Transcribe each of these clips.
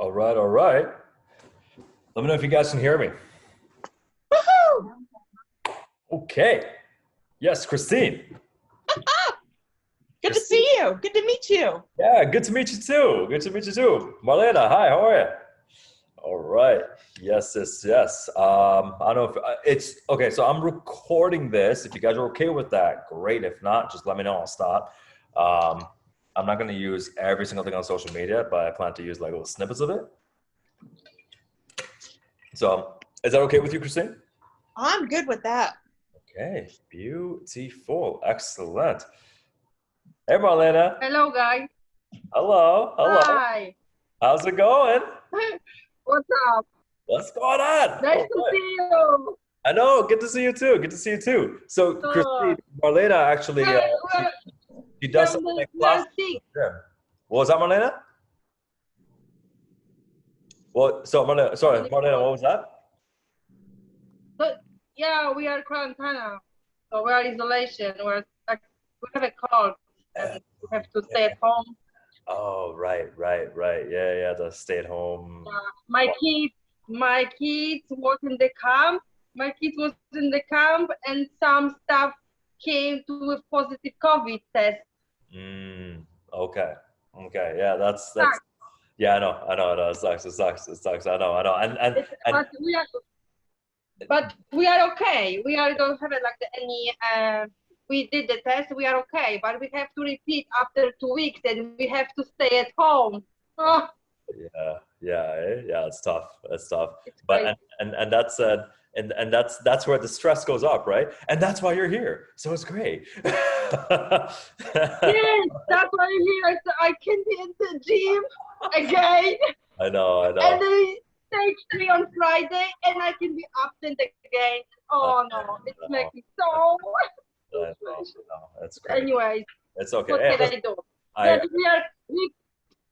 All right, all right. Let me know if you guys can hear me. Woohoo! Okay. Yes, Christine. Good to see you. Good to meet you. Yeah, good to meet you too. Good to meet you too. Marlena, hi, how are you? All right. Yes, yes, yes. I don't know if it's okay. So I'm recording this. If you guys are okay with that, great. If not, just let me know. I'll stop. Um, I'm not going to use every single thing on social media, but I plan to use like little snippets of it. So is that okay with you, Christine? I'm good with that. Okay, beautiful, excellent. Hey, Marlena. Hello, guys. Hello, hello. Hi. How's it going? What's up? What's going on? Nice All to right. see you. I know. Good to see you too. Good to see you too. So, Uh, Christine, Marlena actually, where, she does where something the like class. plastic? What was that, Marlena? Well, so Marlena, sorry, Marlena, what was that? But yeah, we are quarantine. So we are isolation. We have a cold and we have to stay at home. Oh, right, right, right. Yeah, yeah. The stay at home. My kids was in the camp. My kids was in the camp and some staff came to a positive COVID test. Okay. Okay. Yeah, that's. Yeah, I know. It sucks. It sucks. It sucks. I know. And But we are okay. We are don't have like any. We did the test. We are okay, but we have to repeat after 2 weeks, and we have to stay at home. Oh, yeah. It's tough. It's tough. it's But crazy. and that's and that's where the stress goes up, right? And that's why you're here. So it's great. Yes, that's why I'm here. So I can be in the gym again, I know. I and know. then stage 3 on Friday, and I can be absent again. Oh no, it's making so. I know. That's great. Anyways, It's okay. what Hey, can listen, I do? I But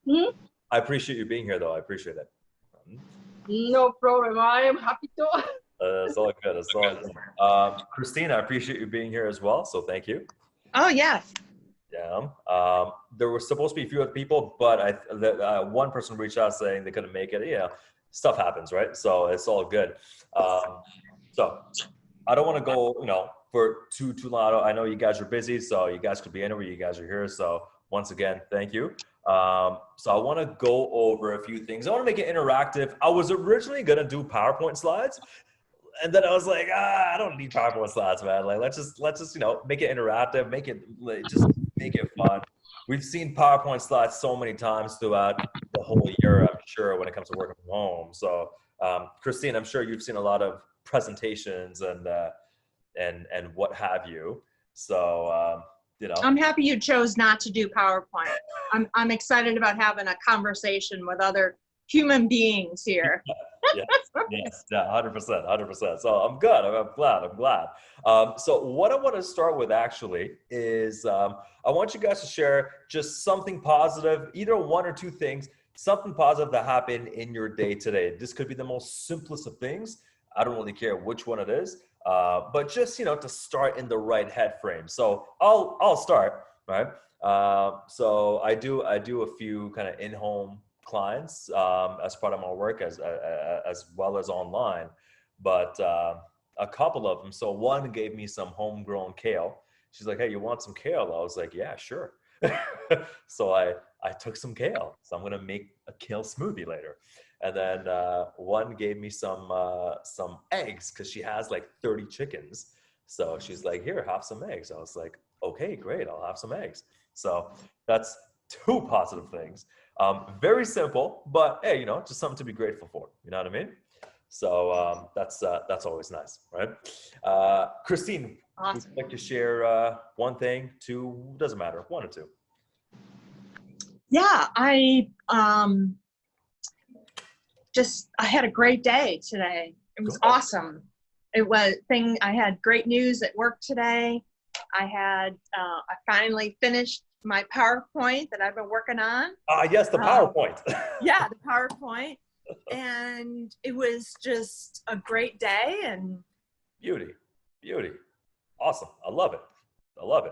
hmm? I appreciate you being here, though. I appreciate it. No problem. I am happy to. It's all good. It's all good. Christina, I appreciate you being here as well. So thank you. Oh, yes. Yeah. There were supposed to be a few other people, but one person reached out saying they couldn't make it. Yeah, stuff happens, right? So it's all good. So I don't want to go, for too long. I know you guys are busy, so you guys could be anywhere. You guys are here. So once again, thank you. So I want to go over a few things. I want to make it interactive. I was originally gonna do PowerPoint slides, and then I was like, I don't need PowerPoint slides, man. Like, let's just make it interactive, just make it fun. We've seen PowerPoint slides so many times throughout the whole year, I'm sure, when it comes to working from home. So, Christine, I'm sure you've seen a lot of presentations and what have you. So, I'm happy you chose not to do PowerPoint. I'm excited about having a conversation with other human beings here. Yes, yeah, 100%. So I'm good. I'm glad. So what I want to start with actually is I want you guys to share just something positive, either one or two things, something positive that happened in your day today. This could be the most simplest of things. I don't really care which one it is, but just to start in the right head frame. So I'll start, right? So I do a few kind of in-home clients as part of my work as well as online, but a couple of them. So one gave me some homegrown kale. She's like, "Hey, you want some kale?" I was like, "Yeah, sure." So I took some kale. So I'm gonna make a kale smoothie later. And then one gave me some eggs because she has like 30 chickens. So she's like, "Here, have some eggs." I was like, "Okay, great, I'll have some eggs." So that's two positive things. Very simple, but hey, just something to be grateful for. You know what I mean? So that's always nice, right? Christine, would Awesome. you like to share one thing, two? Doesn't matter, one or two. Yeah, I had a great day today. It was Good. awesome. I had great news at work today. I finally finished my PowerPoint that I've been working on. Yes, the PowerPoint. Yeah, the PowerPoint. And it was just a great day. And Beauty. Awesome. I love it.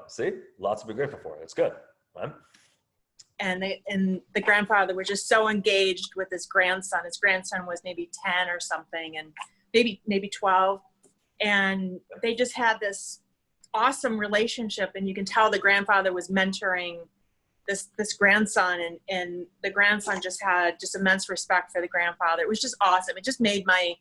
See, lots to be grateful for. It's good, man. and the grandfather was just so engaged with his grandson. His grandson was maybe 10 or something, and maybe 12, and they just had this awesome relationship. And you can tell the grandfather was mentoring this grandson, and the grandson just had just immense respect for the grandfather. It was just awesome. It just made my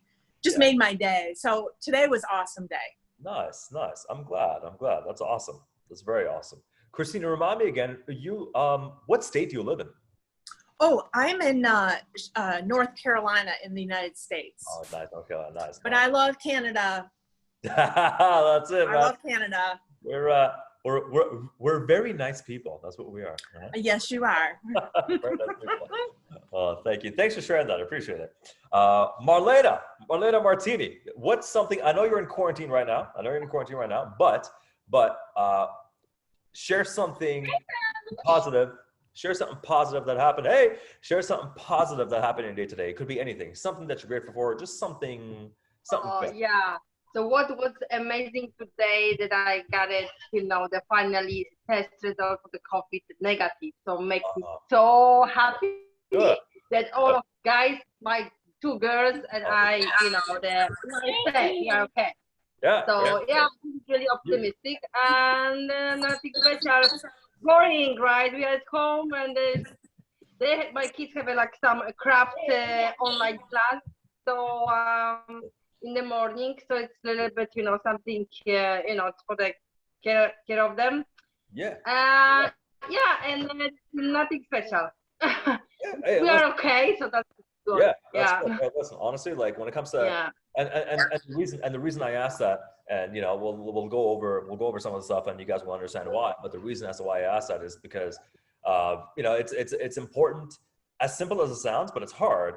day. So today was awesome day. Nice. I'm glad. That's awesome. That's very awesome. Christina, remind me again, you, what state do you live in? Oh, I'm in North Carolina in the United States. Oh, nice. Okay, nice. But I love Canada. That's it, man. I love Canada. We're very nice people. That's what we are. Right? Yes, you are. Very nice people. Oh, thank you. Thanks for sharing that. I appreciate it. Marlena Martini, what's something, I know you're in quarantine right now. But share something positive. Share something positive that happened. Hey, share something positive that happened in your day today. It could be anything. Something that you're grateful for. Just something. Good. Yeah. So what was amazing today that I got it, the finally test result for the COVID negative. So makes me so happy that all of guys, my 2 girls and I, we are okay. Yeah. So I'm really optimistic and nothing special. Boring, right? We are at home and my kids have some craft online class. So in the morning, so it's a little bit, something, for the care of them. Yeah. And nothing special. Hey, we are okay, so that's good. Yeah, that's good. Hey, listen, honestly, like when it comes to and the reason I asked that, and we'll go over some of the stuff, and you guys will understand why. But the reason as to why I asked that is because it's important, as simple as it sounds, but it's hard.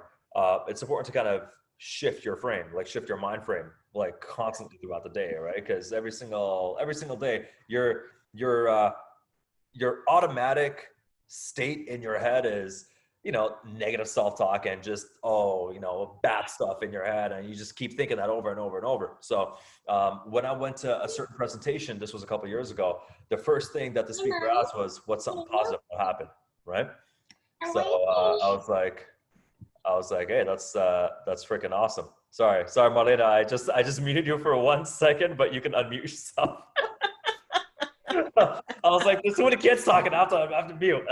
It's important to kind of shift your frame, like shift your mind frame, like constantly throughout the day, right? Because every single day, your automatic state in your head is, negative self-talk and just, bad stuff in your head. And you just keep thinking that over and over and over. So when I went to a certain presentation, this was a couple of years ago, the first thing that the speaker asked was, what's something positive that happened, right? So I was like, hey, that's freaking awesome. Sorry, Marlena, I just muted you for 1 second, but you can unmute yourself. I was like, there's too many kids talking. I have to mute.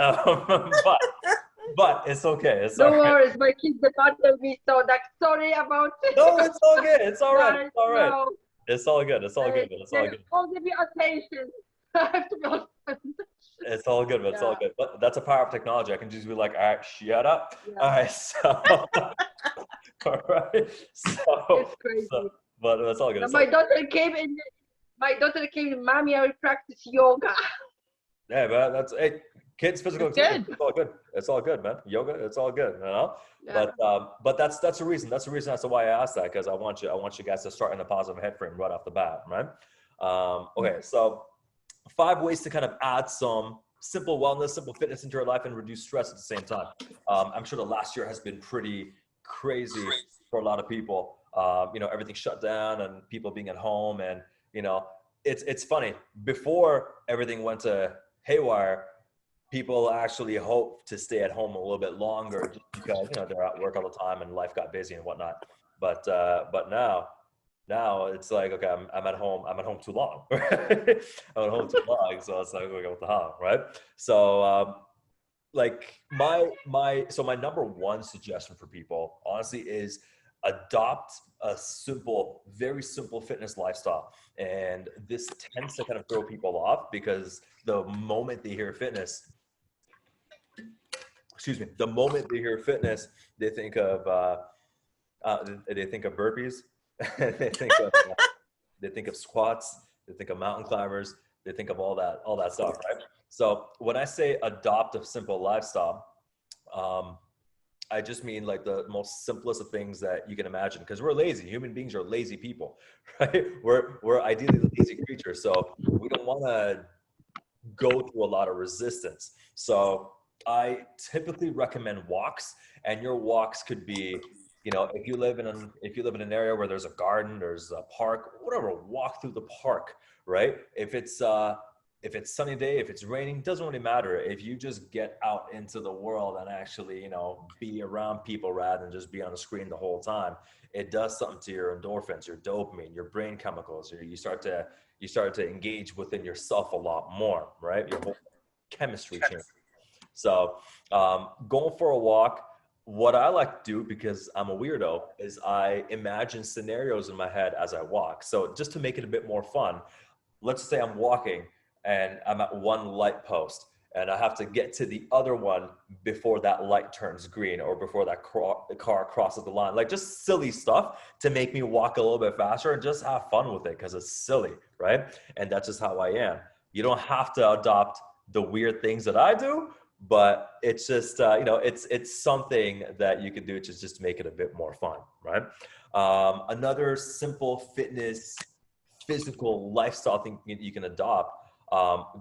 But it's okay. No worries, my kids bother me, so sorry about it. No, it's all good. It's all right. It's all right. No. It's all good. It's all good. It's all good. I'll give you attention. I have to be honest. It's all good, but it's all good. But that's a power of technology. I can just be like, all right, shut up. Yeah. All right, so all right. So it's crazy. But that's all good. So my daughter came in, Mommy, I will practice yoga. Yeah, man, that's kids physical activity. It's all good. It's all good, man. Yoga, it's all good, Yeah. But that's the reason. That's the reason as to why I asked that, because I want you guys to start in a positive head frame right off the bat, right? Okay, so 5 ways to kind of add some simple wellness, simple fitness into your life and reduce stress at the same time. I'm sure the last year has been pretty crazy for a lot of people. Everything shut down and people being at home, and it's funny. Before everything went to haywire, people actually hope to stay at home a little bit longer just because they're at work all the time and life got busy and whatnot. But now it's like, okay, I'm at home too long. Right? I'm at home too long, so it's like, okay, what the hell, right? So my number 1 suggestion for people, honestly, is adopt a very simple fitness lifestyle. And this tends to kind of throw people off, because the moment they hear fitness, they think of burpees. they think of squats, they think of mountain climbers, they think of all that stuff, right? So when I say adopt a simple lifestyle, I just mean like the most simplest of things that you can imagine, because we're lazy. Human beings are lazy people, right? We're ideally lazy creatures, so we don't want to go through a lot of resistance. So I typically recommend walks, and your walks could be, if you live in an area where there's a garden, there's a park, whatever, walk through the park, right? If it's if it's sunny day, if it's raining, doesn't really matter. If you just get out into the world and actually, you know, be around people rather than just be on a screen the whole time, it does something to your endorphins, your dopamine, your brain chemicals. You start to engage within yourself a lot more, right? Your whole chemistry changes. So going for a walk, what I like to do, because I'm a weirdo, is I imagine scenarios in my head as I walk. So just to make it a bit more fun, let's say I'm walking and I'm at one light post and I have to get to the other one before that light turns green or before that car crosses the line. Like just silly stuff to make me walk a little bit faster and just have fun with it because it's silly, right? And that's just how I am. You don't have to adopt the weird things that I do, but it's just, you know, it's something that you can do to just make it a bit more fun, right? Another simple fitness, physical lifestyle thing you can adopt,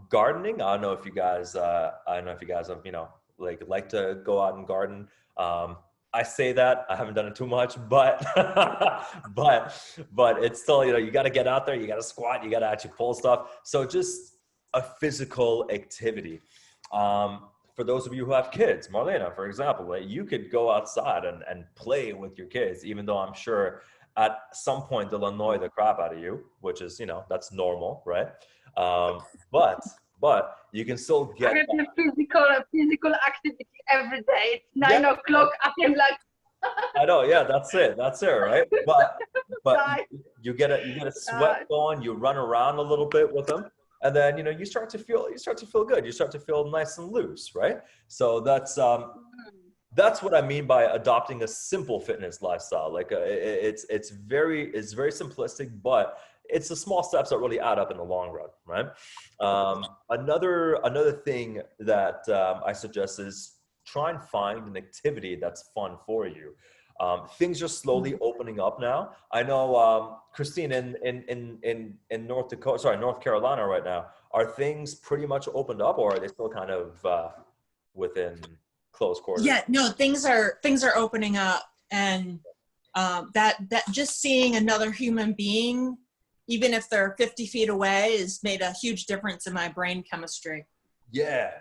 gardening. I don't know if you guys have, you know, like to go out and garden. I say that I haven't done it too much, but but it's still, you know, you got to get out there, you got to squat, you got to actually pull stuff. So just a physical activity. For those of you who have kids, Marlena, for example, right, you could go outside and play with your kids, even though I'm sure at some point they'll annoy the crap out of you, which is, you know, that's normal, right? But you can still get. I have a physical activity every day. It's 9 o'clock. I'm like. I know, yeah, that's it, right? But you get a sweat going. You run around a little bit with them. And then, you know, you start to feel good. You start to feel nice and loose, right? So that's what I mean by adopting a simple fitness lifestyle. Like it's very simplistic, but it's the small steps that really add up in the long run, right? Another thing that I suggest is try and find an activity that's fun for you. Things are slowly opening up now. I know, Christine, in North Carolina right now, are things pretty much opened up, or are they still kind of within close quarters? Yeah, no, things are opening up, and that just seeing another human being, even if they're 50 feet away, has made a huge difference in my brain chemistry. Yeah,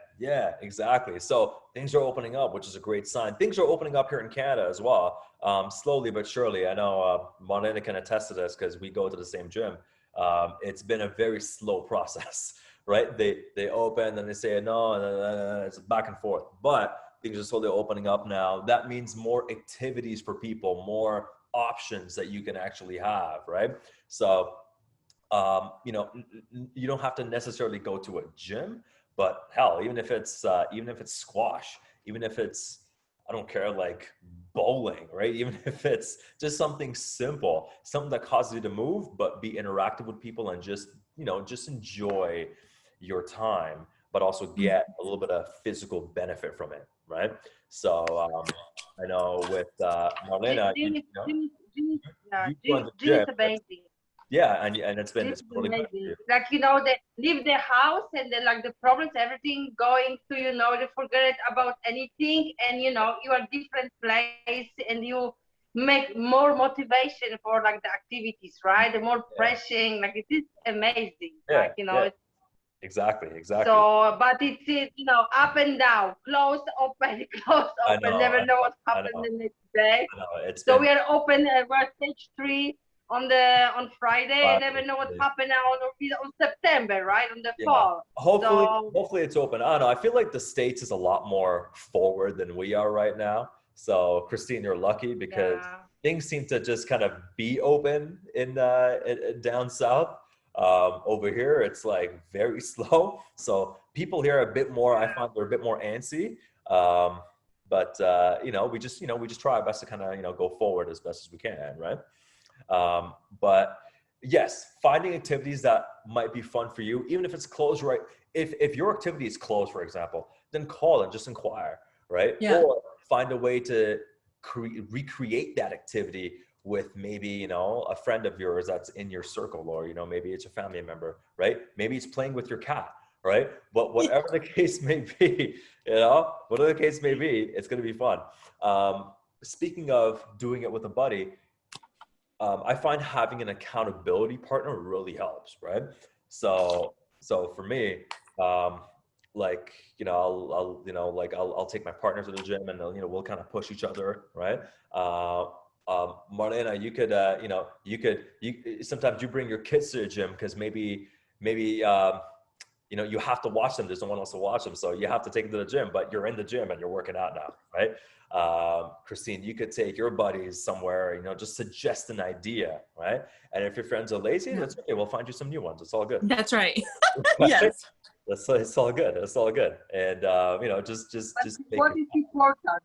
exactly. So things are opening up, which is a great sign. Things are opening up here in Canada as well, slowly but surely. I know Marlena can attest to this because we go to the same gym. It's been a very slow process, right? They open and they say no, and it's back and forth. But things are slowly opening up now. That means more activities for people, more options that you can actually have, right? So, you know, you don't have to necessarily go to a gym. But hell, even if it's squash, even if it's, I don't care, like bowling, right? Even if it's just something simple, something that causes you to move, but be interactive with people and just, you know, just enjoy your time, but also get a little bit of physical benefit from it, right? So I know with Marlena, Gym you is amazing. Yeah, and it's really good for you. Like, you know, they leave the house and then like the problems, everything going to, you know, they forget about anything, and you know, you are different place and you make more motivation for like the activities, right? The more pressing, like it is amazing. Like, you know, exactly. So, but it's, you know, up and down, close, open, close, open. Never know what happened the next day. So we are open. We're stage 3 on Friday. I never know what happened now on September, right? On the fall. Hopefully it's open. I don't know. I feel like the States is a lot more forward than we are right now. So Christine, you're lucky because things seem to just kind of be open in down south. Over here, it's like very slow. So people here are a bit more, I find they're a bit more antsy. But you know, we just try our best to kind of, you know, go forward as best as we can, right? But yes, finding activities that might be fun for you, even if it's closed, right? If your activity is closed, for example, then call and just inquire, right? Yeah. Or find a way to recreate that activity with maybe, you know, a friend of yours that's in your circle, or, you know, maybe it's a family member, right? Maybe it's playing with your cat, right? But whatever the case may be, you know, whatever the case may be, it's going to be fun. Speaking of doing it with a buddy, I find having an accountability partner really helps, right? So So for me, like, I'll take my partner to the gym, and we'll kind of push each other, right? Marlena, you could, sometimes you bring your kids to the gym because maybe you have to watch them. There's no one else to watch them. So you have to take them to the gym, but you're in the gym and you're working out now, right? Christine, you could take your buddies somewhere, just suggest an idea, right? And if your friends are lazy, that's okay. We'll find you some new ones. It's all good. That's right. Yes. It's all good. It's all good. And, just what is important?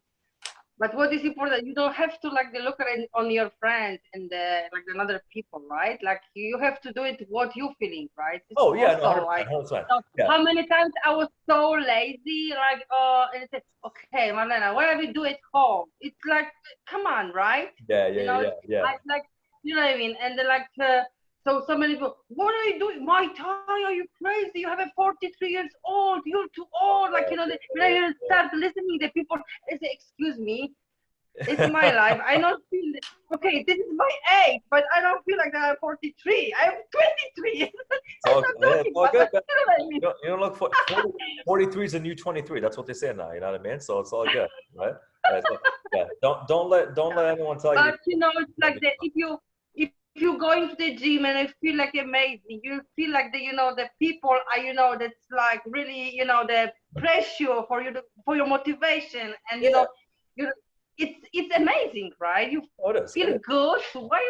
But what is important, you don't have to like look at it on your friends and like another people, right? Like you have to do it what you feeling, right? It's no, 100%, like, 100%. How many times I was so lazy, like, and it's like, okay, Marlena, what do we do at home? It's like, come on, right? Yeah. Like, you know what I mean? And they're like, so many people, what are you doing? Muay Thai? Are you crazy? You have a 43 years old. You're too old. Like, you start listening to people and say, excuse me, it's my life. I don't feel, okay, this is my age, but I don't feel like I'm 43. I'm 23. All good. You don't look 43 is a new 23. That's what they say now. You know what I mean? So it's all good, right? So, yeah. Don't let anyone tell you. But it's like that. If you're going to the gym and I feel like amazing, you feel like the people are, that's like really, the pressure for you for your motivation, and it's amazing, right? You feel good. Why,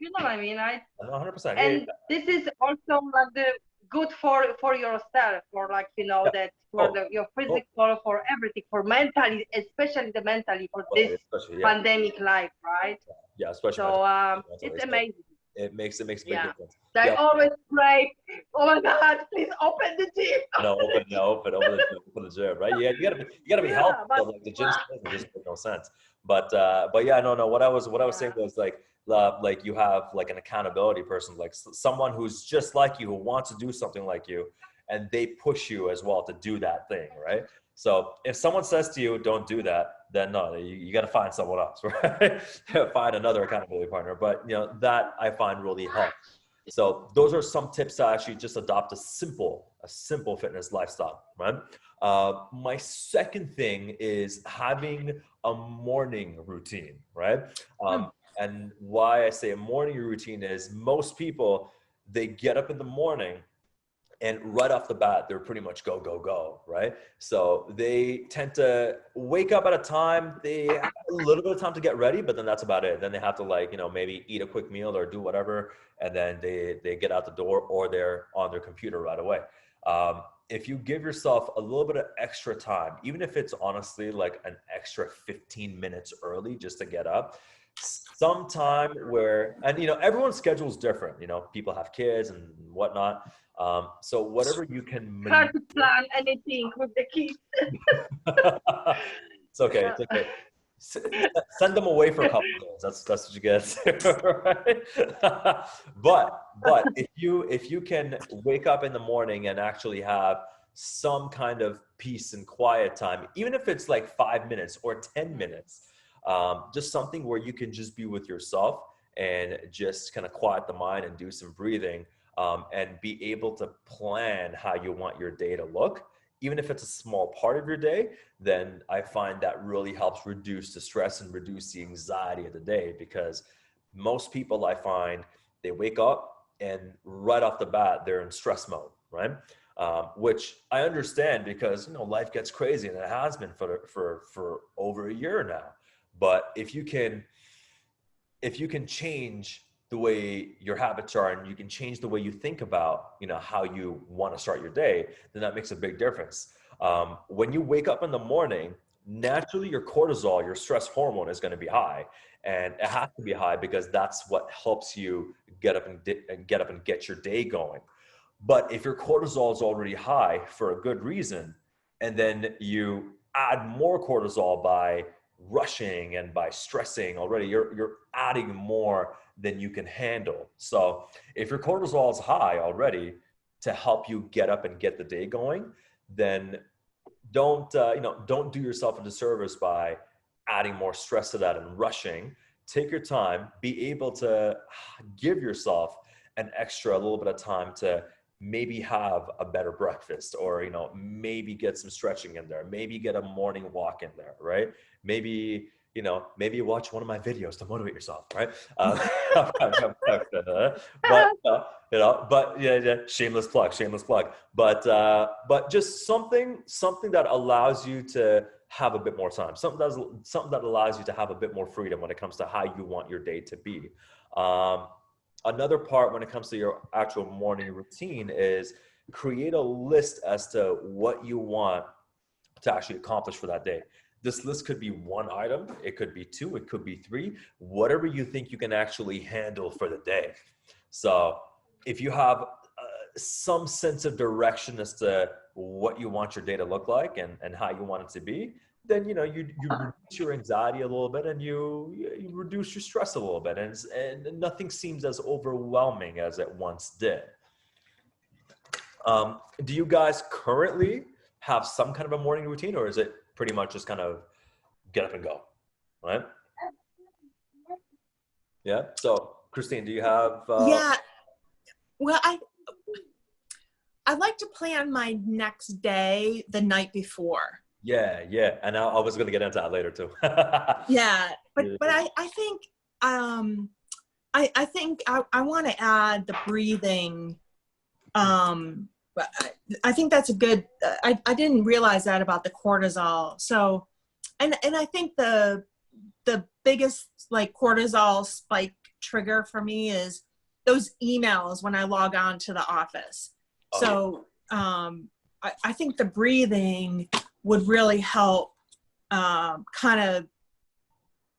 you know what I mean? 100%. And this is also like the good for yourself, for like that for your physical, for everything, for mentally, especially the mentally for this pandemic life, right? Yeah, especially. So it's amazing. It makes a big difference. I always pray, oh my God, please open the gym. Open the gym, right? Yeah, you gotta be healthy. So like the gym doesn't just make no sense. But yeah, no. What I was saying was like you have like an accountability person, like someone who's just like you, who wants to do something like you, and they push you as well to do that thing, right? So if someone says to you, don't do that, then no, you got to find someone else, right? Find another accountability partner. But that I find really helps. So those are some tips to actually just adopt a simple fitness lifestyle, right? My second thing is having a morning routine, right? And why I say a morning routine is most people, they get up in the morning and right off the bat, they're pretty much go, right? So they tend to wake up at a time, they have a little bit of time to get ready, but then that's about it. Then they have to maybe eat a quick meal or do whatever, and then they get out the door, or they're on their computer right away. If you give yourself a little bit of extra time, even if it's honestly like an extra 15 minutes early just to get up, sometime where, and everyone's schedule is different, people have kids and whatnot. So whatever you can hard to plan anything with the kids. It's okay. Send them away for a couple of days. That's what you get. Right? but if you can wake up in the morning and actually have some kind of peace and quiet time, even if it's like 5 minutes or 10 minutes, just something where you can just be with yourself and just kind of quiet the mind and do some breathing, and be able to plan how you want your day to look, even if it's a small part of your day, then I find that really helps reduce the stress and reduce the anxiety of the day. Because most people, I find, they wake up and right off the bat, they're in stress mode, right? Which I understand, because life gets crazy, and it has been for over a year now. But if you can change the way your habits are, and you can change the way you think about, how you want to start your day, then that makes a big difference. When you wake up in the morning, naturally your cortisol, your stress hormone, is going to be high, and it has to be high because that's what helps you get up and get your day going. But if your cortisol is already high for a good reason, and then you add more cortisol by rushing and by stressing already, you're adding more than you can handle. So if your cortisol is high already to help you get up and get the day going, then don't do yourself a disservice by adding more stress to that and rushing. Take your time, be able to give yourself a little bit of time to maybe have a better breakfast, or, you know, maybe get some stretching in there, maybe get a morning walk in there, right? Maybe, you know, maybe watch one of my videos to motivate yourself, right? You know, but yeah, shameless plug, shameless plug. But just something that allows you to have a bit more time, something that allows you to have a bit more freedom when it comes to how you want your day to be. Another part when it comes to your actual morning routine is create a list as to what you want to actually accomplish for that day. This list could be one item, it could be two, it could be three, whatever you think you can actually handle for the day. So if you have some sense of direction as to what you want your day to look like, and how you want it to be, then, you know, you reduce your anxiety a little bit, and you reduce your stress a little bit, and nothing seems as overwhelming as it once did. Do you guys currently have some kind of a morning routine, or is it pretty much just kind of get up and go, right? Yeah. So Christine, do you have? Yeah. Well, I like to plan my next day the night before. Yeah, and I was going to get into that later too. Yeah, but I think I think I want to add the breathing. But I think that's a good. I didn't realize that about the cortisol. So, and I think the biggest like cortisol spike trigger for me is those emails when I log on to the office. So I think the breathing would really help kind of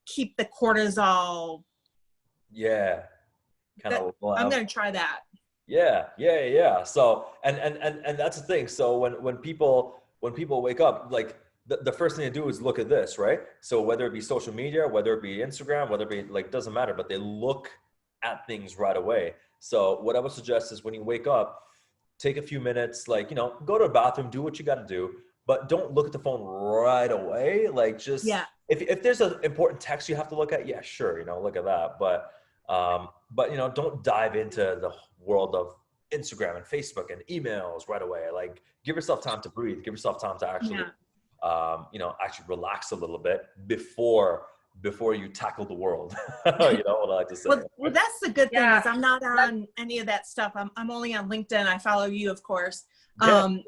keep the cortisol. Yeah. I'm going to try that. Yeah. So, and that's the thing. So when people wake up, like the first thing they do is look at this, right? So whether it be social media, whether it be Instagram, whether it be, like, doesn't matter, but they look at things right away. So what I would suggest is when you wake up, take a few minutes, like, you know, go to the bathroom, do what you got to do, but don't look at the phone right away. Like, just, if there's an important text you have to look at, yeah, sure, you know, look at that. But you know, don't dive into the world of Instagram and Facebook and emails right away. Like, give yourself time to breathe, give yourself time to actually, you know, actually relax a little bit before you tackle the world. You know what I like to say. Well, that's the good thing is I'm not on any of that stuff. I'm only on LinkedIn. I follow you, of course. But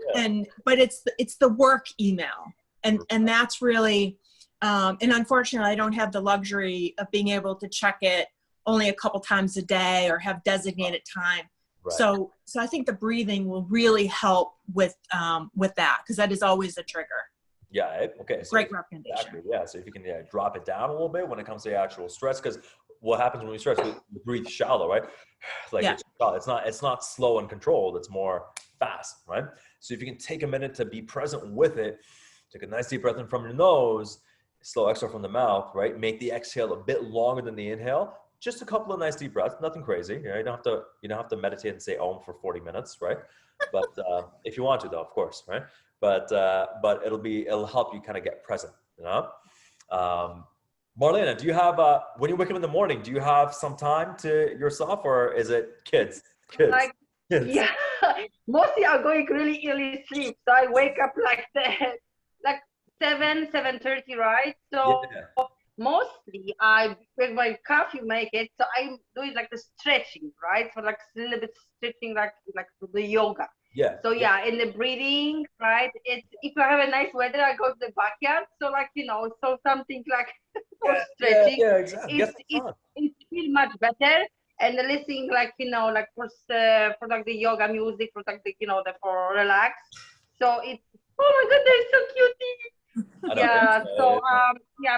it's the work email, and that's really, and unfortunately I don't have the luxury of being able to check it only a couple times a day or have designated time. Right. So I think the breathing will really help with that, because that is always a trigger. Yeah. Okay. So great recommendation. Exactly. Yeah. So if you can drop it down a little bit when it comes to the actual stress, because what happens when we stress, we breathe shallow, right? Like it's not slow and controlled. It's more fast, right? So if you can take a minute to be present with it, take a nice deep breath in from your nose, slow exhale from the mouth, right? Make the exhale a bit longer than the inhale. Just a couple of nice deep breaths, nothing crazy. You don't have to meditate and say Om for 40 minutes, right? But if you want to, though, of course, right? But it'll help you kind of get present, you know? Marlena, do you have, when you wake up in the morning, do you have some time to yourself, or is it kids? Like, kids. Yeah, mostly I'm going really early sleep. So I wake up like 7:30, right? So mostly I, with my coffee make it, so I'm doing like the stretching, right? So like a little bit stretching, like the yoga. Yeah. So in the breathing, right? It's, if I have a nice weather, I go to the backyard. So like, you know, so something like for stretching. Yeah, exactly. It feels much better. And listening, like, you know, like for like the yoga music, for like the, you know, for relax. So it's, oh my God, they're so cute. Yeah. So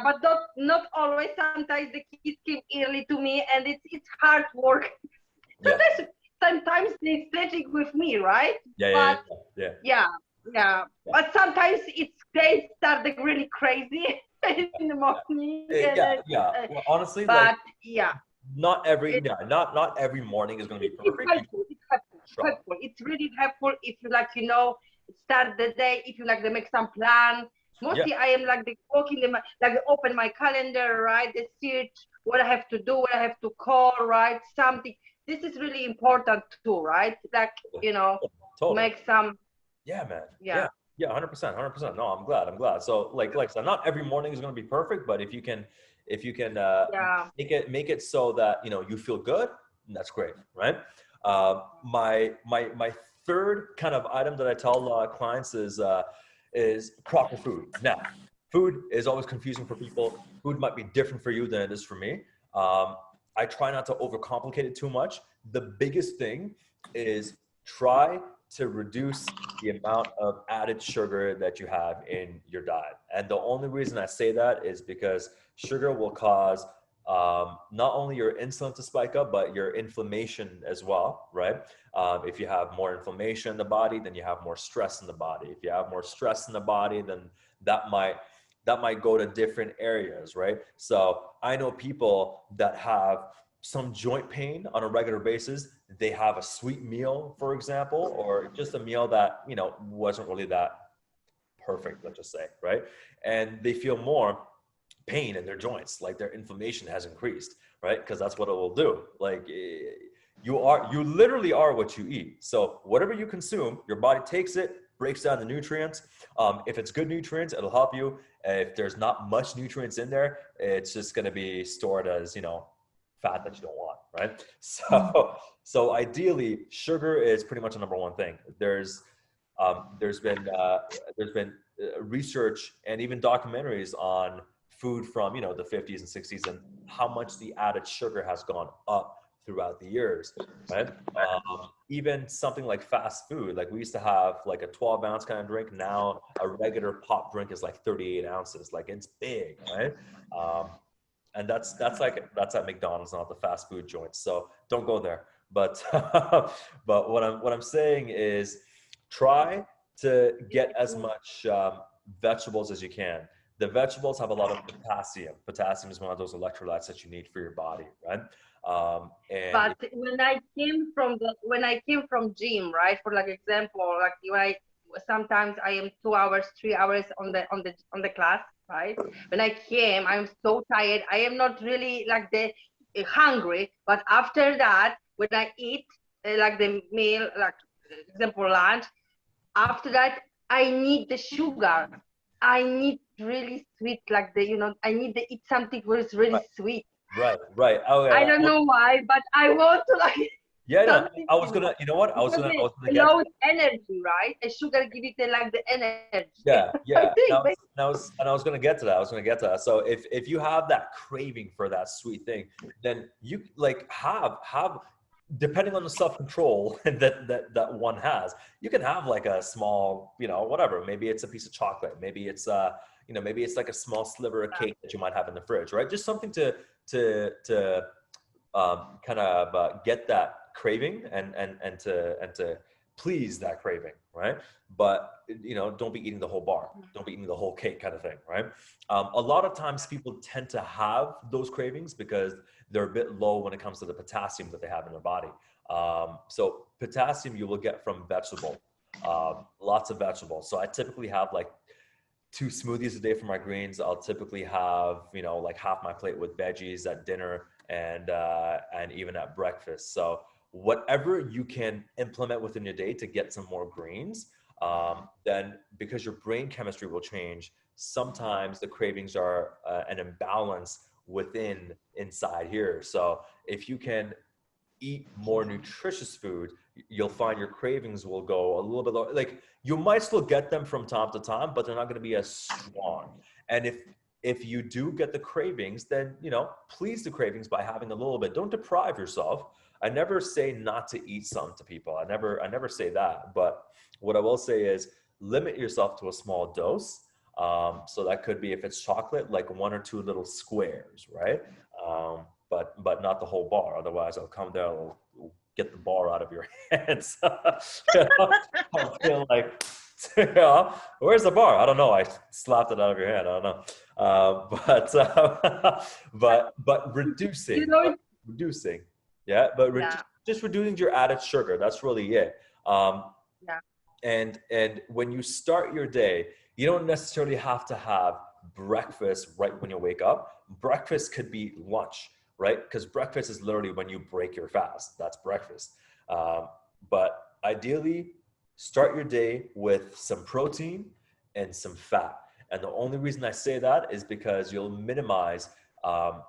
but not always. Sometimes the kids came early to me, and it's hard work. Sometimes they stretching with me, right? Yeah. But sometimes they start really crazy in the morning. Well, honestly, but not every morning is going to be perfect. It's helpful. It's really helpful if you like, you know, start the day. If you like to make some plan. Mostly I am like open my calendar, right? The search what I have to do, what I have to call, right? Something. this is really important too, right? Like, you know, Totally. make some, Yeah, man. yeah. Yeah, 100%, 100%. No, I'm glad. I'm glad. So like I said, not every morning is going to be perfect, but if you can Yeah. make it so that, you know, you feel good, that's great, right? My third kind of item that I tell clients is proper food. Now, food is always confusing for people. Food might be different for you than it is for me. I try not to overcomplicate it too much. The biggest thing is try to reduce the amount of added sugar that you have in your diet. And the only reason I say that is because sugar will cause not only your insulin to spike up, but your inflammation as well, right? If you have more inflammation in the body, then you have more stress in the body. If you have more stress in the body, then that might go to different areas, right? So I know people that have some joint pain on a regular basis. They have a sweet meal, for example, or just a meal that, you know, wasn't really that perfect, let's just say, right? And they feel more pain in their joints, like their inflammation has increased, right? Because that's what it will do. Like you literally are what you eat. So whatever you consume, your body takes it, breaks down the nutrients. If it's good nutrients, it'll help you. If there's not much nutrients in there, it's just going to be stored as, you know, fat that you don't want, right? So ideally, sugar is pretty much the number one thing. There's been research and even documentaries on food from, you know, the 50s and 60s and how much the added sugar has gone up throughout the years, right? Even something like fast food, like we used to have like a 12-ounce kind of drink. Now a regular pop drink is like 38 ounces. Like it's big, right? And that's at McDonald's, not the fast food joints. So don't go there. But but what I'm saying is try to get as much vegetables as you can. The vegetables have a lot of potassium. Potassium is one of those electrolytes that you need for your body, right? And But when I came from gym, right? For like example, like sometimes I am 2 hours, 3 hours on the class, right? When I came, I'm so tired. I am not really like the hungry, but after that, when I eat like the meal, like example lunch, after that I need the sugar. I need really sweet, like I need to eat something where it's really sweet. Right. Oh, yeah. I don't know why, but I want to like. Yeah, no, I was gonna, you know what? I was gonna get low energy, right? The sugar give it like the energy. Yeah. I think, And I was gonna get to that. So if you have that craving for that sweet thing, then you like have depending on the self-control that one has, you can have like a small, you know, whatever. Maybe it's a piece of chocolate. Maybe it's you know, maybe it's like a small sliver of cake that you might have in the fridge, right? Just something to kind of get that craving and to please that craving, right? But you know, don't be eating the whole bar, don't be eating the whole cake, kind of thing, right? A lot of times people tend to have those cravings because they're a bit low when it comes to the potassium that they have in their body. So potassium you will get from vegetable, lots of vegetables. So I typically have like 2 smoothies a day for my greens. I'll typically have, you know, like half my plate with veggies at dinner and even at breakfast. So whatever you can implement within your day to get some more greens, then because your brain chemistry will change, sometimes the cravings are an imbalance inside here. So if you can eat more nutritious food, you'll find your cravings will go a little bit lower. Like you might still get them from time to time, but they're not going to be as strong. And if you do get the cravings, then, you know, please the cravings by having a little bit. Don't deprive yourself. I never say not to eat some to people. I never say that. But what I will say is limit yourself to a small dose. So that could be, if it's chocolate, like 1 or 2 little squares, right? But not the whole bar. Otherwise, I'll come there, I'll get the bar out of your hands. I feel like, where's the bar? I don't know. I slapped it out of your hand. I don't know. But reducing, reducing. Yeah, but just reducing your added sugar. That's really it. And when you start your day, you don't necessarily have to have breakfast right when you wake up. Breakfast could be lunch. right? Because breakfast is literally when you break your fast. That's breakfast. But ideally, start your day with some protein and some fat. And the only reason I say that is because you'll minimize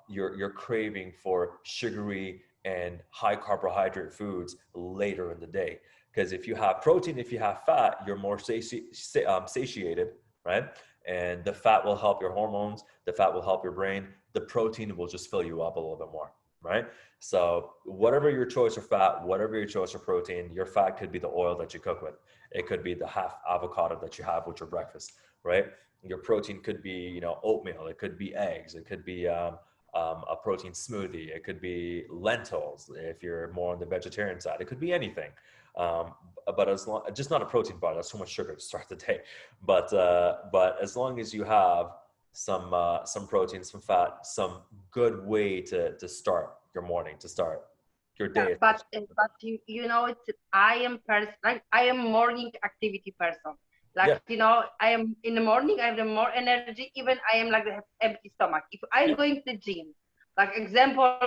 your craving for sugary and high carbohydrate foods later in the day. Because if you have protein, if you have fat, you're more satiated, right? And the fat will help your hormones, the fat will help your brain, the protein will just fill you up a little bit more, right? So whatever your choice of fat, whatever your choice of protein, your fat could be the oil that you cook with. It could be the half avocado that you have with your breakfast, right? Your protein could be, you know, oatmeal. It could be eggs. It could be a protein smoothie. It could be lentils if you're more on the vegetarian side. It could be anything. But as long, just not a protein bar. That's too much sugar to start the day. But as long as you have some protein, some fat, some good way to start your morning, to start your day. But you know, it's like I am morning activity person. Like, you know, I am in the morning, I have the more energy, even I am like have empty stomach. If I'm going to the gym, like example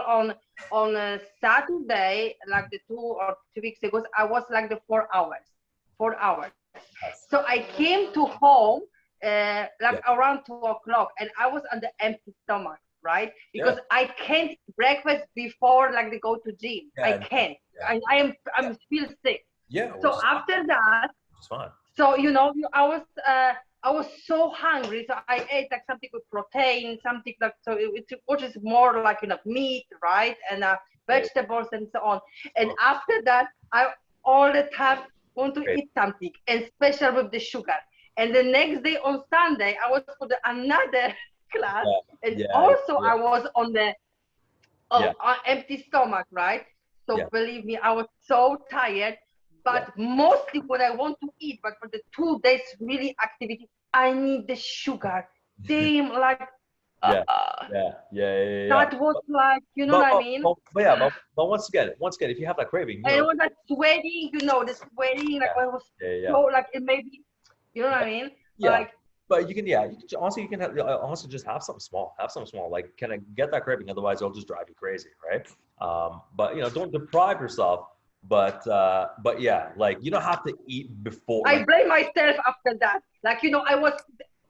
on a Saturday, like the 2 or 3 weeks ago, I was like the 4 hours. So I came to home around 2 o'clock and I was on the empty stomach, right? Because I can't breakfast before like they go to gym. I can't. I'm feel sick. So after that, it's fine. So, you know, I was so hungry. So I ate like something with protein, something like, so which is more like, you know, meat, right? And vegetables and so on. And after that, I all the time want to eat something, and especially with the sugar. And the next day on Sunday, I was for another class. And also I was on the empty stomach, right? So believe me, I was so tired. But mostly what I want to eat, but for the 2 days really activity, I need the sugar. Damn, like that was like, you know what I mean? But once again, if you have that craving, and it was like sweating, you know, the sweating, like I was so like it may be, you know what I mean? Like, but you can also just have something small, like kind of get that craving, otherwise it'll just drive you crazy, right? But you know, don't deprive yourself. But yeah, like you don't have to eat before. I blame myself after that. Like, you know, I was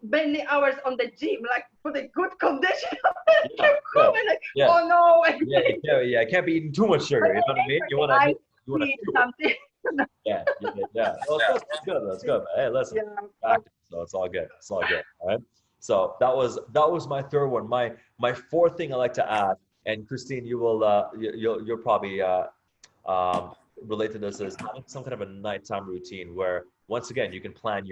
many hours on the gym, like for the good condition. Oh no! It can't be eating too much sugar. You know what I mean? You want to eat something. Yeah. Well, that's good. That's good. Hey, listen. So it's all good. All right. So that was my third one. My fourth thing I like to add, and Christine, you'll probably relate to this, is having some kind of a nighttime routine where once again you can plan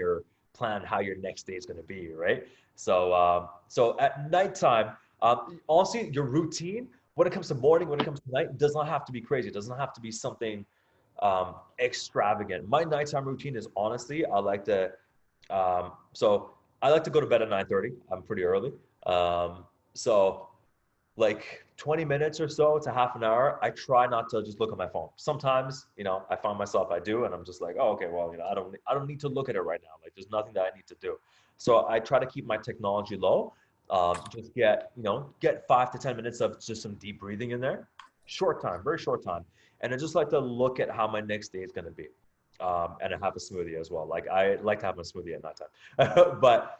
how your next day is going to be, right? So at nighttime, honestly, your routine when it comes to morning, when it comes to night, does not have to be crazy. It doesn't have to be something extravagant. My nighttime routine is honestly, I like to go to bed at 9:30. I'm pretty early. So like 20 minutes or so to half an hour, I try not to just look at my phone. Sometimes, you know, I find myself I do, and I'm just like, oh, okay, well, you know, I don't need to look at it right now. Like, there's nothing that I need to do. So I try to keep my technology low. Just get 5 to 10 minutes of just some deep breathing in there. Short time, very short time. And I just like to look at how my next day is going to be. And I have a smoothie as well. Like, I like to have my smoothie at nighttime. But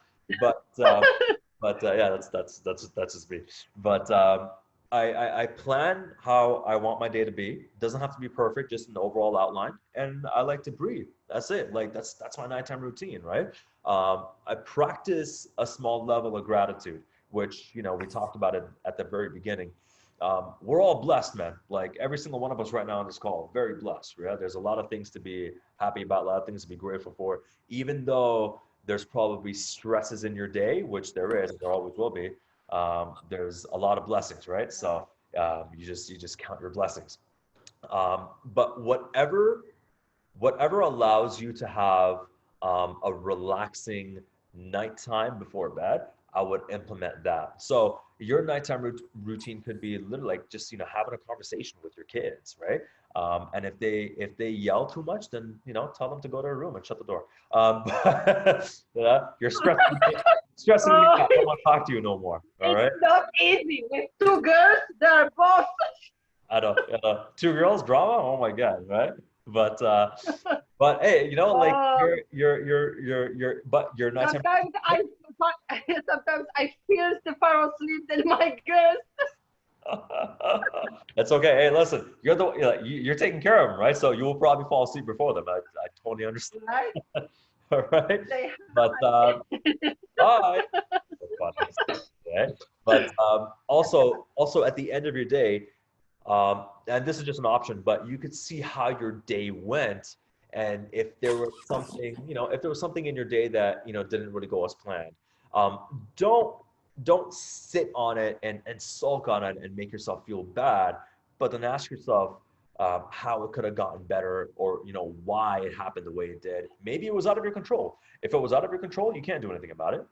yeah, that's just me. But I plan how I want my day to be. Doesn't have to be perfect, just an overall outline. And I like to breathe. That's it. Like that's my nighttime routine, right? I practice a small level of gratitude, which, you know, we talked about it at the very beginning. We're all blessed, man. Like every single one of us right now on this call, very blessed, right? There's a lot of things to be happy about, a lot of things to be grateful for, even though there's probably stresses in your day, which there is, there always will be. There's a lot of blessings, right? So you just count your blessings. But whatever allows you to have a relaxing nighttime before bed, I would implement that. So your nighttime routine could be literally like just, you know, having a conversation with your kids, right? And if they yell too much, then, you know, tell them to go to a room and shut the door. You're stressing me Oh, out. I don't want to talk to you no more. All right. it's not easy with two girls. They're both. I know. Two girls drama. Oh my God. Right. But hey, you know, like Oh, but your nighttime. sometimes sometimes I feel Stefano sleep than my girls. That's okay. Hey, listen, you're taking care of them, right? So you will probably fall asleep before them. I totally understand. Right? All right. They, But bye. That's funny. Okay. But also at the end of your day, and this is just an option, but you could see how your day went, and if there was something, if there was something in your day that didn't really go as planned, don't sit on it and sulk on it and make yourself feel bad, but then ask yourself how it could have gotten better, or why it happened the way it did. Maybe it was out of your control. If it was out of your control, you can't do anything about it.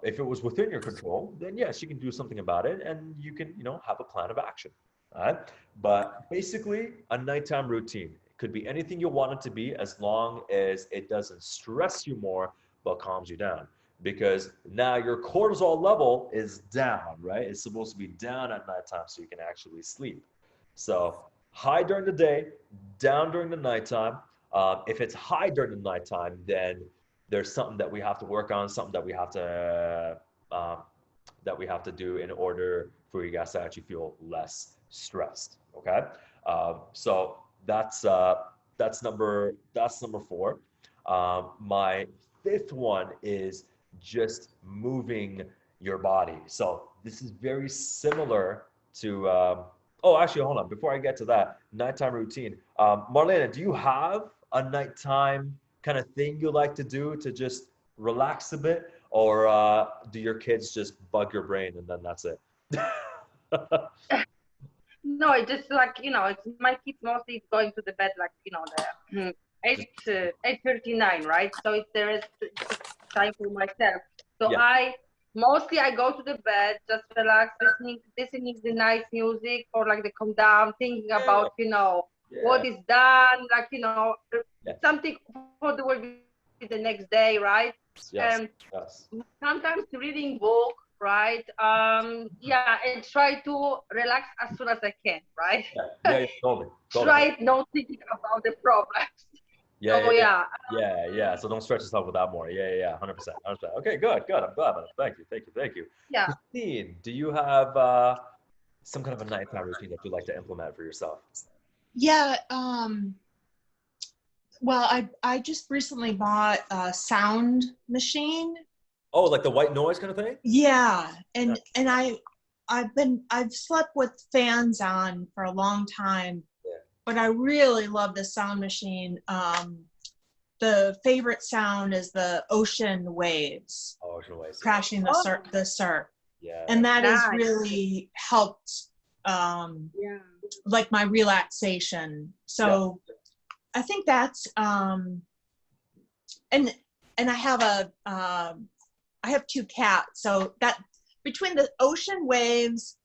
If it was within your control, then yes, you can do something about it, and you can have a plan of action. All right? But basically, a nighttime routine, it could be anything you want it to be, as long as it doesn't stress you more but calms you down, because now your cortisol level is down, right? It's supposed to be down at nighttime so you can actually sleep. So high during the day, down during the nighttime. If it's high during the nighttime, then there's something that we have to work on, something that we have to do in order for you guys to actually feel less stressed. Okay, so that's number 4. My fifth one is just moving your body. So this is very similar to. Oh, actually, hold on. Before I get to that nighttime routine, Marlena, do you have a nighttime kind of thing you like to do to just relax a bit, or do your kids just bug your brain and then that's it? no, it's just like it's my kids mostly going to the bed like the 8:39, right? So it's there is time for myself. So Yeah. I go to the bed, just relax, listening to the nice music, or like the calm down, thinking about what is done, like something for the will be the next day, right? Yes. Sometimes reading book, right? And try to relax as soon as I can, right? Yeah, totally. Try not thinking about the problems. Yeah. So don't stress yourself with that more. Yeah. 100%. Okay, good. I'm glad about it. Thank you. Yeah. Christine, do you have some kind of a nighttime routine that you'd like to implement for yourself? Yeah. Well, I just recently bought a sound machine. Oh, like the white noise kind of thing? Yeah, and I've slept with fans on for a long time, but I really love the sound machine. The favorite sound is the ocean waves. Oh, ocean waves. Crashing the surf. Yeah. And that has really helped like my relaxation. So I think that's and I have 2 cats, so that between the ocean waves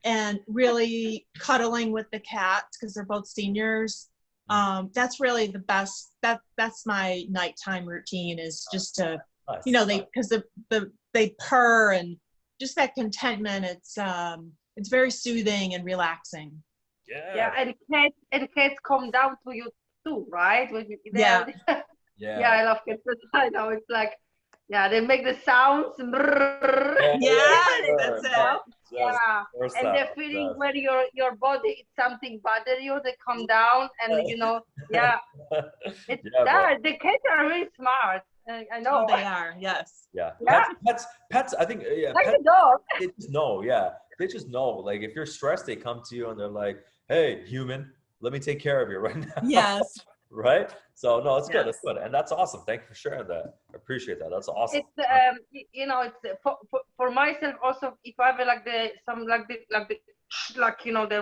and really cuddling with the cats, because they're both seniors, that's really the best. That's my nighttime routine, is just to they purr, and just that contentment. It's very soothing and relaxing. Yeah, and cats come down to you too, right? When Yeah. I love cats. I know, it's like, they make the sounds. That's it. Yeah, and they're feeling when your body, it's something bother you, they come down, and the cats are really smart. I know. Oh, they are. Yes. Yeah. Pets. I think. Yeah. Like pets, a dog. They just know. Yeah. They just know. Like if you're stressed, they come to you and they're like, "Hey, human, let me take care of you right now." Yes. Right. So no, it's good. Yes. It's good, and that's awesome. Thank you for sharing that. I appreciate that. That's awesome. It's it's for myself also. If I have like the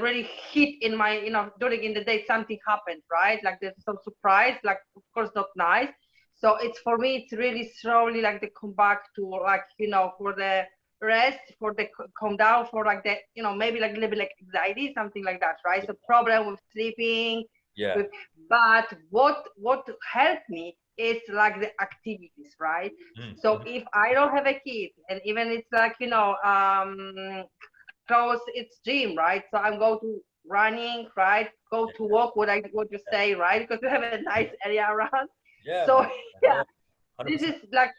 really heat in my during in the day, something happened, right? Like there's some surprise, like of course not nice. So it's for me, it's really slowly like the come back to like for the rest, for the calm down, for like the maybe like a little bit like anxiety, something like that, right? So problem with sleeping. Yeah. But what helped me it's like the activities, right? Mm, So mhm. if I don't have a kid, and even it's like, close, it's gym, right? So I'm go to running, right? Go to walk, what you say, right? Because we have a nice area around. Yeah, So man. yeah, Yeah, this 100%. is like,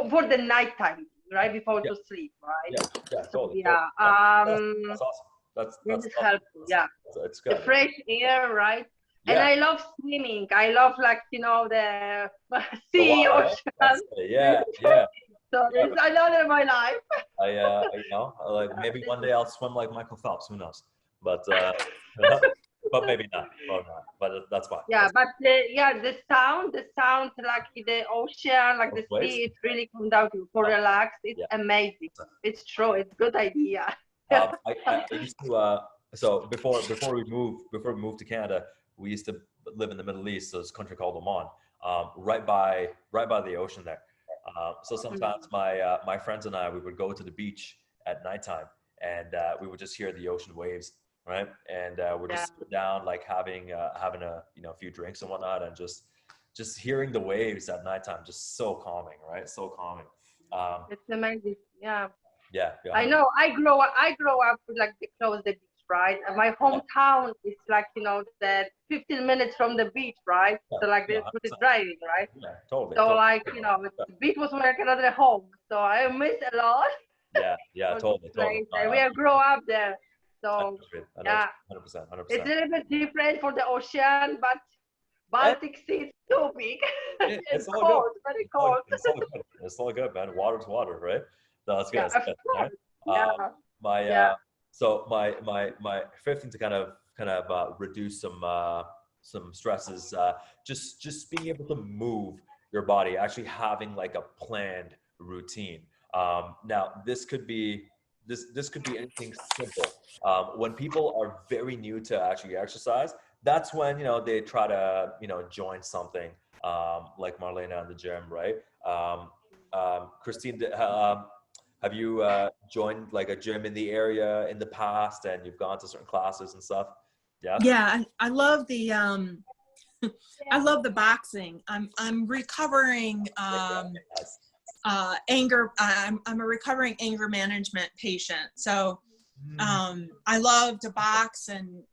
for the nighttime, right? Before Yeah, to sleep, right? yeah, yeah, So totally, totally. yeah, Yeah, that's awesome. Mm. this is That's helpful. Yeah, it's the good. fresh air, right? And Yeah, I love swimming. I love like, the the sea, water, right? ocean. That's it. Yeah, yeah. So Yeah, it's another my life. like Yeah, maybe this one is, day I'll swim like Michael Phelps. Who knows? But but maybe not. Or not. But that's fine. yeah, That's but yeah, the sound like the ocean, like both the ways. sea, it really comes down to for Oh, relax. It's yeah. amazing. It's true. It's good idea. I used to so before we moved to Canada, we used to live in the Middle East. So it's a country called Oman, right by the ocean there. So sometimes my friends and I, we would go to the beach at nighttime, and we would just hear the ocean waves, right? And we're Yeah, just sitting down, like having a a few drinks and whatnot, and just hearing the waves at nighttime, just so calming, right? So calming. Um, it's amazing. Yeah. yeah, yeah, I 100%. know. I grew up with like the close the beach, right? And my Yeah, hometown is like, that 15 minutes from the beach, right? yeah, So like yeah, the with the driving, right? yeah, totally, So totally. like, the beach was like another home. So I miss a lot Yeah, yeah, for this totally, totally. place. And we have grown up there. So I know, yeah, 100%, it's a 100%. little bit different for the ocean, but And Baltic Sea is too big and it's all good. cold, very It's all, cold. it's all good. It's all good, man. Water's water, right? No, that's good. Yeah, That's of good. Right? course. Um, Yeah, my yeah. so my fifth thing to kind of reduce some stresses, just being able to move your body, actually having like a planned routine. Now this could be anything simple. When people are very new to actually exercise, that's when they try to join something like Marlena in the gym, right? Christine, have you joined like a gym in the area in the past, and you've gone to certain classes and stuff? Yes. Yeah, I love the I love the boxing. I'm recovering Yes. anger. I'm a recovering anger management patient. So Mm, I love to box, and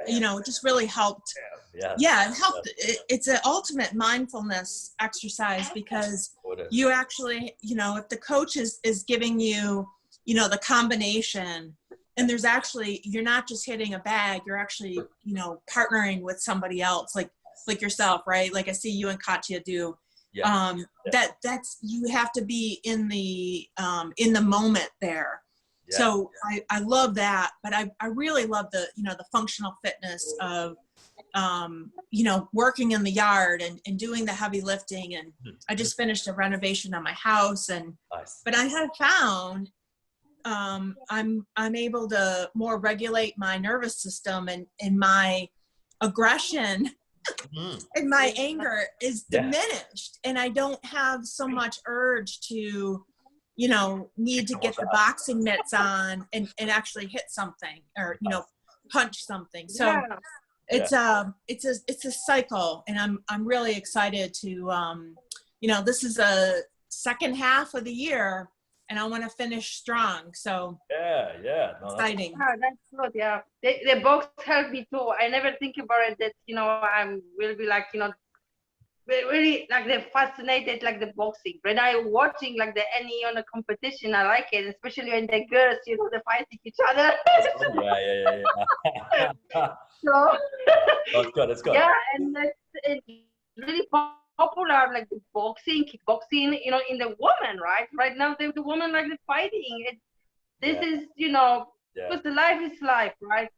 it just really helped. yes. Yeah, it helped. Yes. It's an ultimate mindfulness exercise, because Oh, it is. you actually, if the coach is giving you, the combination, and there's actually, you're not just hitting a bag, you're actually, partnering with somebody else, like yourself, right? Like I see you and Katya do. Yeah. Yeah. That's, you have to be in the moment there. Yeah. So I love that, but I really love the functional fitness of, working in the yard and doing the heavy lifting. And I just finished a renovation on my house, Nice. but I have found, I'm able to more regulate my nervous system, and my aggression Mm, and my anger is yeah. diminished, and I don't have so much urge to need to get the boxing mitts on and actually hit something, or punch something. So Yeah. it's a cycle, and I'm really excited to this is a second half of the year, and I want to finish strong. So Yeah. No, that's exciting. Yeah, that's good. Yeah, the box helped me too. I never think about it that I'm will be like really like the fascinated like the boxing. When I watching like the any on a competition, I like it, especially when the girls they fighting each other. yeah. So That's good. It's good. yeah, and it's really popular like the boxing, kickboxing, in the woman, right? Right now the woman like the fighting. This Yeah. is Yeah. because the life is life, right?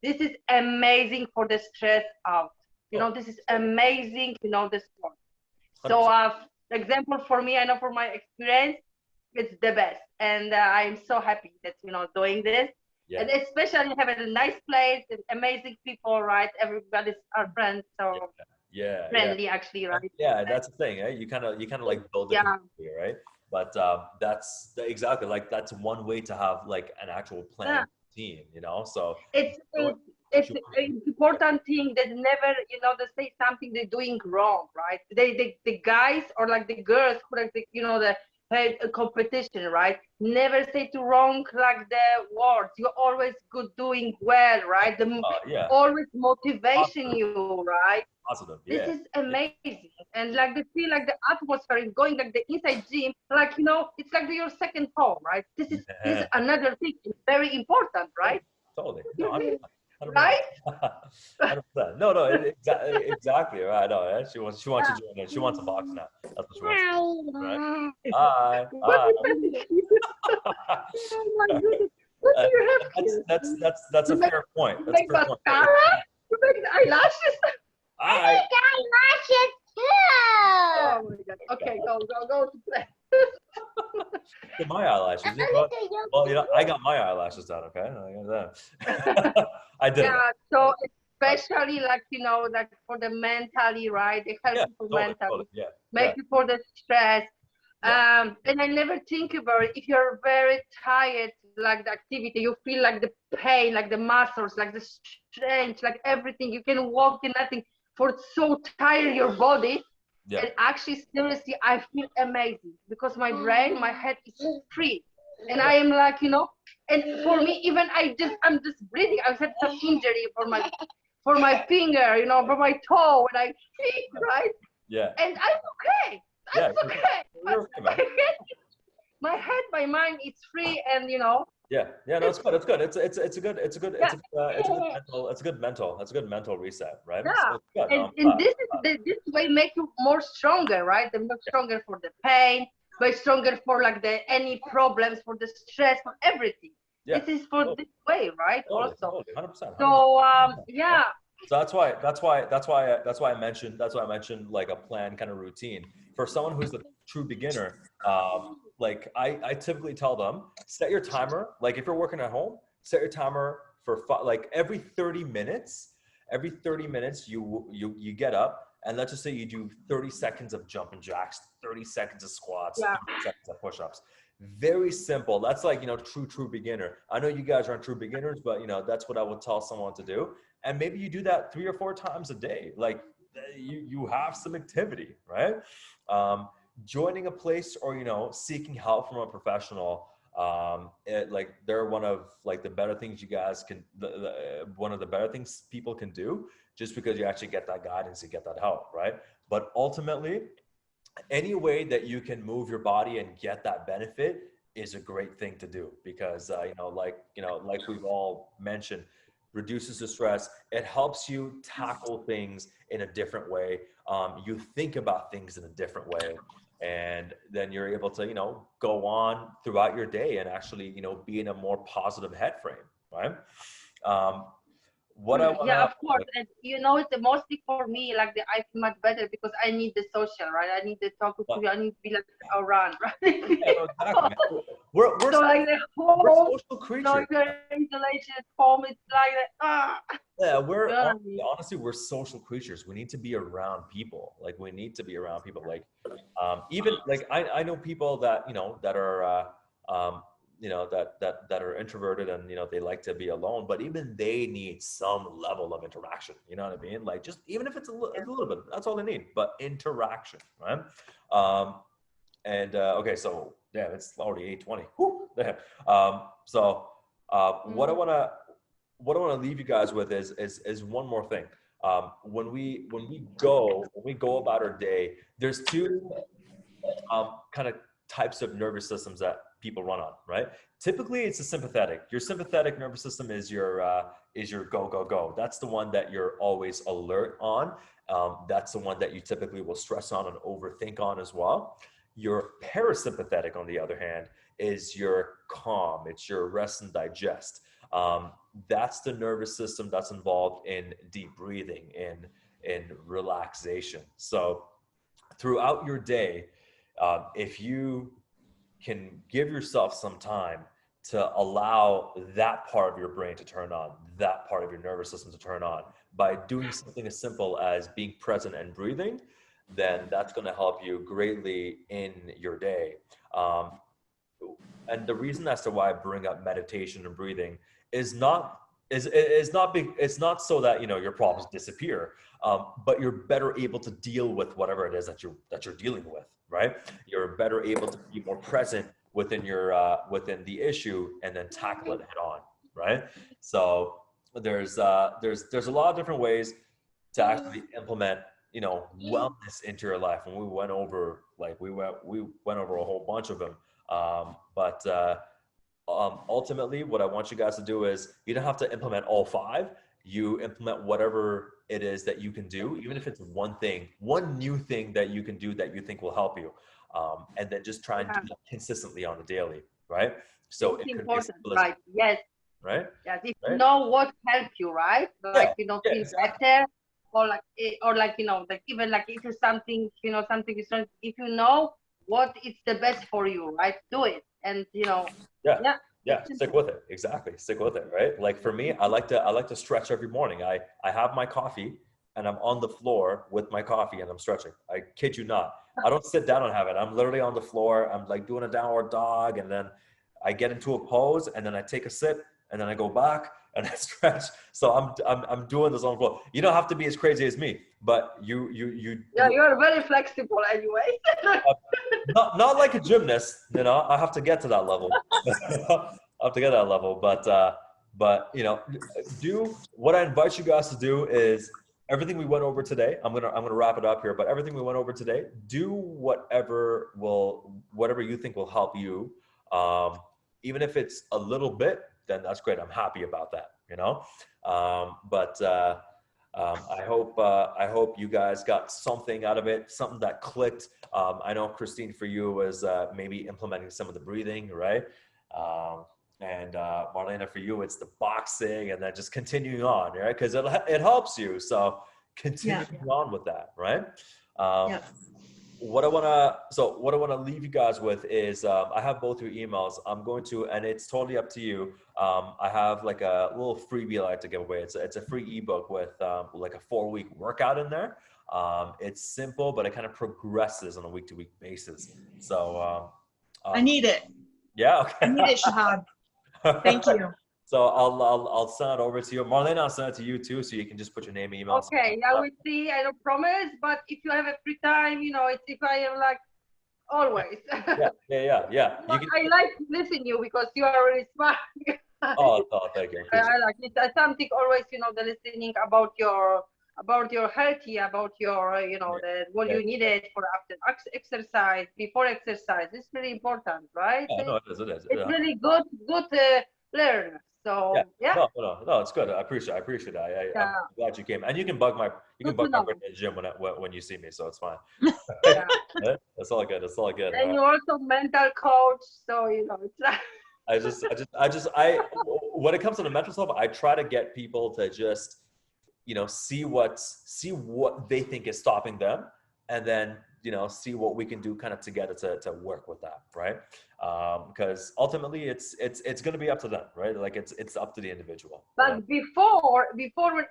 This is amazing for the stress out. This is amazing, the sport. So 100%. example for me, I know for my experience, it's the best. And I'm so happy that, doing this. Yeah. And especially having a nice place and amazing people, right? Everybody's our friends, so Yeah. friendly actually, right? Yeah, that's the thing, right? You kind of like build a Yeah. community, right? But that's exactly like that's one way to have like an actual Yeah. plan team, So It's it's an important thing that never, you know, they say something they're doing wrong, right? The guys or like the girls who like the, you know, the had a competition, right? Never say to wrong like the words. You're always good, doing well, right? Yeah. Always motivation you, right? Positive. This Yeah. is amazing, and like the feel like the atmosphere is going like the inside gym, like, you know, it's like your second home, right? This is another thing, very important, right? Totally. No, 100%. Right? 100%. No, exactly. Right. No, yeah, she wants to join in. She wants a box now. That's what she wants. Right? Hi. Hi. Oh my goodness. What do you have here? That's a fair point. You That's a make fair point. mascara? You make eyelashes? Hi. eyelashes Oh too. my god. Okay, go to play. Get my eyelashes. Well, you know, I got my eyelashes done. Okay, I got that. I did. Yeah, so especially like, you know, like for the mentally, right? It helps Yeah, you for totally, mentally, totally. Yeah. make you for the stress. Yeah. And I never think about it. If you're very tired, like the activity, you feel like the pain, like the muscles, like the strength, like everything. You can walk and nothing. For it's so tired your body. Yeah. And actually, seriously, I feel amazing because my brain, my head is free, and I am like, you know. And for me, even I'm just breathing. I had some injury for my finger, you know, for my toe when I kick, right? Yeah. And I'm okay. Yeah. I'm okay. You're okay, man. My head, my mind, it's free, and you know. Yeah, no, it's good. It's good. It's a good mental reset, right? Yeah, So it's good. No, and this way make you more stronger, right? The more stronger for the pain, but stronger for like the any problems, for the stress, for everything. Yeah. This is for this way, right? Totally, Also, 100%. so yeah. So that's why I mentioned like a plan kind of routine for someone who's a true beginner. Like I typically tell them, set your timer. Like if you're working at home, set your timer for like every 30 minutes. Every 30 minutes, you get up and let's just say you do 30 seconds of jumping jacks, 30 seconds of squats, Yeah. 30 seconds of push-ups. Very simple. That's like, you know, true beginner. I know you guys aren't true beginners, but you know, that's what I would tell someone to do. And maybe you do that 3 or 4 times a day. Like you have some activity, right? Joining a place or, you know, seeking help from a professional. Like they're one of like the better things you guys can, one of the better things people can do, just because you actually get that guidance, you get that help, right? But ultimately, any way that you can move your body and get that benefit is a great thing to do, because like we've all mentioned, reduces the stress. It helps you tackle things in a different way. You think about things in a different way, and then you're able to, you know, go on throughout your day and actually, you know, be in a more positive head frame, right? Yeah, of course. And you know, it's mostly for me, like I feel much better because I need the social, right? I need to talk to you. I need to be like around, right? Yeah, no, exactly. We're so like the whole, social creatures. No, isolation at home, it's like Yeah, honestly, we're social creatures. We need to be around people. Like we need to be around people. Like even like I know people that, you know, that are you know, that are introverted and, you know, they like to be alone, but even they need some level of interaction. You know what I mean? Like just even if it's a little bit, that's all they need, but interaction, right? Okay, so yeah, it's already 8:20. Whew, damn. What I want to leave you guys with is one more thing. When we go about our day, there's 2 kind of types of nervous systems that people run on, right? Typically, it's a sympathetic. Your sympathetic nervous system is your go. That's the one that you're always alert on. That's the one that you typically will stress on and overthink on as well. Your parasympathetic, on the other hand, is your calm. It's your rest and digest. That's the nervous system that's involved in deep breathing, in relaxation. So throughout your day, if you can give yourself some time to allow that part of your brain to turn on, that part of your nervous system to turn on, by doing something as simple as being present and breathing, then that's going to help you greatly in your day. And the reason as to why I bring up meditation and breathing is not is not big. It's not so that, you know, your problems disappear, but you're better able to deal with whatever it is that you're dealing with, right? You're better able to be more present within your within the issue and then tackle it head on, right? So there's a lot of different ways to actually implement, you know, wellness into your life, and we went over a whole bunch of them, but ultimately what I want you guys to do is, you don't have to implement all 5. You implement whatever it is that you can do, even if it's one new thing that you can do that you think will help you, and then just try and do that consistently on the daily, right? So It's it could be as important, simple as, right? Yes, right? yes. If Right? you know what helps you, right? Like you don't feel exactly. better, or like, you know, like even like if it's something, you know, something is wrong, if you know what is the best for you, right? Do it, and you know, Yeah. yeah. Yeah, stick with it. Exactly. Stick with it, right? Like for me, I like to stretch every morning. I have my coffee and I'm on the floor with my coffee and I'm stretching. I kid you not. I don't sit down and have it. I'm literally on the floor. I'm like doing a downward dog, and then I get into a pose, and then I take a sip, and then I go back and I stretch. So I'm doing this on the floor. You don't have to be as crazy as me, but Yeah, you are very flexible anyway. not like a gymnast, you know. I have to get to that level. I have to get to that level, but you know, do what I invite you guys to do is everything we went over today. I'm gonna wrap it up here, but everything we went over today, do whatever you think will help you. Even if it's a little bit, then that's great. I'm happy about that, you know. But I hope you guys got something out of it, something that clicked. I know, Christine, for you was maybe implementing some of the breathing, right? And Marlena, for you, it's the boxing, and then just continuing on, right? Because it helps you. So continuing on with that, right? Yeah. What I want to leave you guys with is, I have both your emails. I'm going to, and it's totally up to you. I have like a little freebie I like to give away. It's a free ebook with like a 4-week workout in there. It's simple, but it kind of progresses on a week-to-week basis. So I need it. yeah, okay. I need it, Shahab. Thank you. So I'll send it over to you, Marlena. I'll send it to you too, so you can just put your name, email. Okay, I will see. I don't promise, but if you have a free time, you know, it's if I am like always. Yeah. You can, I like listening you because you are really smart. oh, thank you. I like it. Something always, you know, the listening about your healthy, about your, you know, the what you needed for after exercise, before exercise. It's really important, right? Yeah, no, it is. It's really good learn. So yeah. No, it's good. I appreciate it. I'm glad you came, and you can bug my friend in the gym when you see me, so it's fine. Yeah. That's all good. It's all good. And you're also mental coach, so you know it's like when it comes to the mental stuff, I try to get people to just, you know, see what they think is stopping them, and then, you know, see what we can do kind of together to work with that, right? Because ultimately it's going to be up to them, right? Like it's up to the individual. But before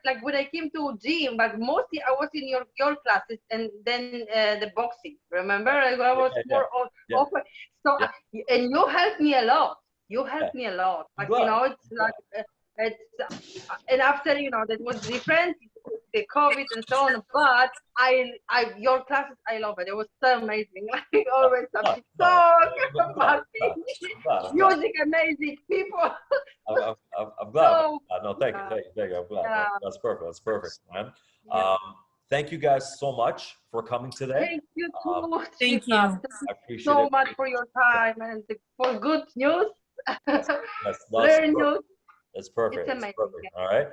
like when I came to gym, but mostly I was in your classes, and then the boxing. Remember, I was more open. So and you helped me a lot. You helped me a lot. Like, you know, it's like and after, you know, that was different, the COVID and so on. But your classes, I love it. It was so amazing. Like always something music, amazing people. I'm glad. No, thank you. I'm glad. That's perfect, man. Thank you guys so much for coming today. Thank you too. Thank you. I appreciate so much for your time and for good news. Learn news. It's perfect. It's amazing. All right.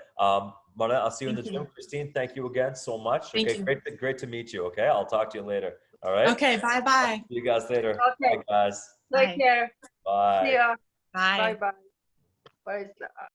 Marlena, I'll see you in the gym. Christine, thank you again so much. Thank you. Great to meet you. Okay. I'll talk to you later. All right. Okay. Bye. See you guys later. Okay. Bye, guys. Take care. Bye. See ya. Bye. Bye. Bye.